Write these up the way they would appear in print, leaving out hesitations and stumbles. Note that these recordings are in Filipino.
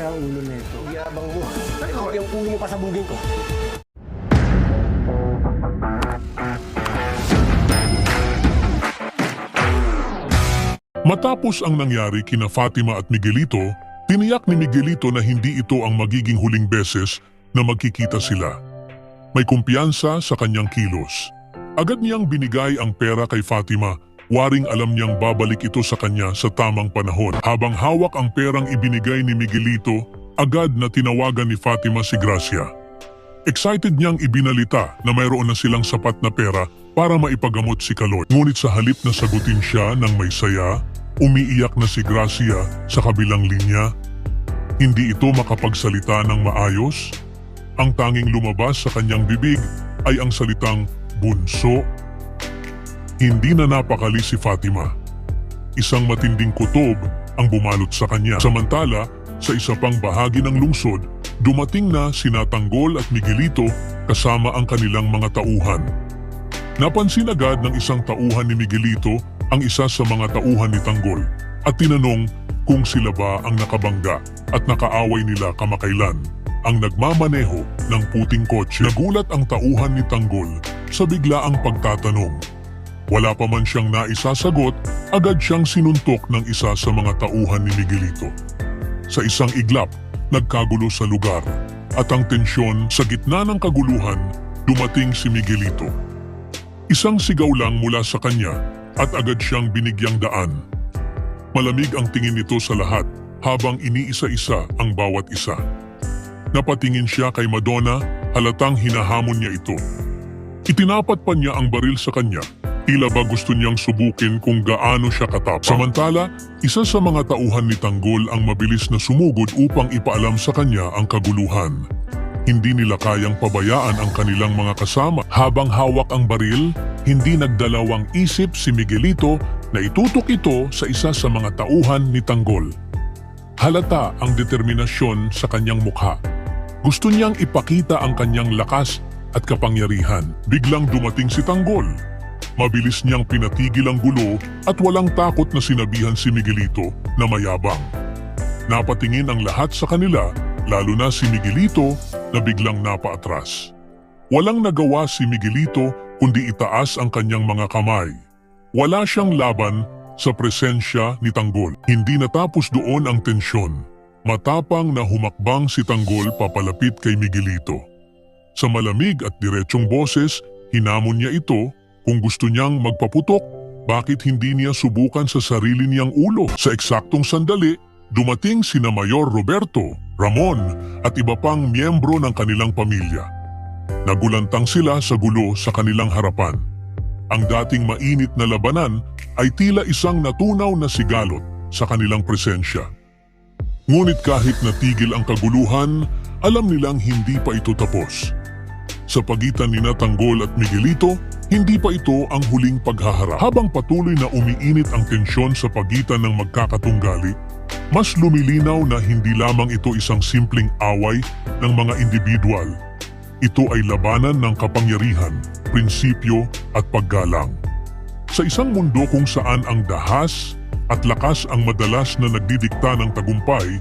kaya ulo nito. Yabang mo. Yung ulo mo pasabugin ko. Matapos ang nangyari kina Fatima at Miguelito, tiniyak ni Miguelito na hindi ito ang magiging huling beses na magkikita sila. May kumpiyansa sa kanyang kilos. Agad niyang binigay ang pera kay Fatima, waring alam niyang babalik ito sa kanya sa tamang panahon. Habang hawak ang perang ibinigay ni Miguelito, agad na tinawagan ni Fatima si Gracia. Excited niyang ibinalita na mayroon na silang sapat na pera para maipagamot si Kaloy. Ngunit sa halip na sagutin siya ng may saya, umiiyak na si Gracia sa kabilang linya. Hindi ito makapagsalita ng maayos. Ang tanging lumabas sa kanyang bibig ay ang salitang bunso. Hindi na napakali si Fatima. Isang matinding kutob ang bumalot sa kanya. Samantala, sa isa pang bahagi ng lungsod, dumating na sina Tanggol at Miguelito kasama ang kanilang mga tauhan. Napansin agad ng isang tauhan ni Miguelito ang isa sa mga tauhan ni Tanggol at tinanong kung sila ba ang nakabangga at nakaaway nila kamakailan ang nagmamaneho ng puting kotse. Nagulat ang tauhan ni Tanggol sa biglaang pagtatanong. Wala pa man siyang naisasagot, agad siyang sinuntok ng isa sa mga tauhan ni Miguelito. Sa isang iglap, nagkagulo sa lugar at ang tensyon sa gitna ng kaguluhan, dumating si Miguelito. Isang sigaw lang mula sa kanya at agad siyang binigyang daan. Malamig ang tingin nito sa lahat habang iniisa-isa ang bawat isa. Napatingin siya kay Madonna, halatang hinahamon niya ito. Itinapat pa niya ang baril sa kanya, tila ba gusto niyang subukin kung gaano siya katapang. Samantala, isa sa mga tauhan ni Tanggol ang mabilis na sumugod upang ipaalam sa kanya ang kaguluhan. Hindi nila kayang pabayaan ang kanilang mga kasama. Habang hawak ang baril, hindi nagdalawang isip si Miguelito na itutok ito sa isa sa mga tauhan ni Tanggol. Halata ang determinasyon sa kanyang mukha. Gusto niyang ipakita ang kanyang lakas at kapangyarihan. Biglang dumating si Tanggol. Mabilis niyang pinatigil ang gulo at walang takot na sinabihan si Miguelito na mayabang. Napatingin ang lahat sa kanila, lalo na si Miguelito na biglang napaatras. Walang nagawa si Miguelito kundi itaas ang kanyang mga kamay. Wala siyang laban sa presensya ni Tanggol. Hindi natapos doon ang tensyon. Matapang na humakbang si Tanggol papalapit kay Miguelito. Sa malamig at diretsyong boses, hinamon niya ito kung gusto niyang magpaputok, bakit hindi niya subukan sa sarili niyang ulo. Sa eksaktong sandali, dumating sina Mayor Roberto, Ramon at iba pang miyembro ng kanilang pamilya. Nagulantang sila sa gulo sa kanilang harapan. Ang dating mainit na labanan ay tila isang natunaw na sigalot sa kanilang presensya. Ngunit kahit natigil ang kaguluhan, alam nilang hindi pa ito tapos. Sa pagitan ni Tanggol at Miguelito, hindi pa ito ang huling paghaharap. Habang patuloy na umiinit ang tensyon sa pagitan ng magkakatunggali, mas lumilinaw na hindi lamang ito isang simpleng away ng mga individual. Ito ay labanan ng kapangyarihan, prinsipyo at paggalang. Sa isang mundo kung saan ang dahas at lakas ang madalas na nagdidikta ng tagumpay,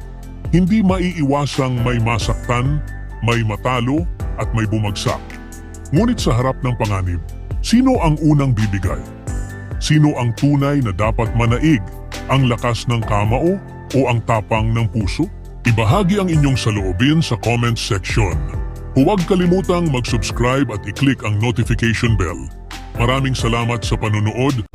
hindi maiiwasang may masaktan, may matalo at may bumagsak. Ngunit sa harap ng panganib, sino ang unang bibigay? Sino ang tunay na dapat manaig? Ang lakas ng kamao o ang tapang ng puso? Ibahagi ang inyong saloobin sa comment section. Huwag kalimutang mag-subscribe at i-click ang notification bell. Maraming salamat sa panonood.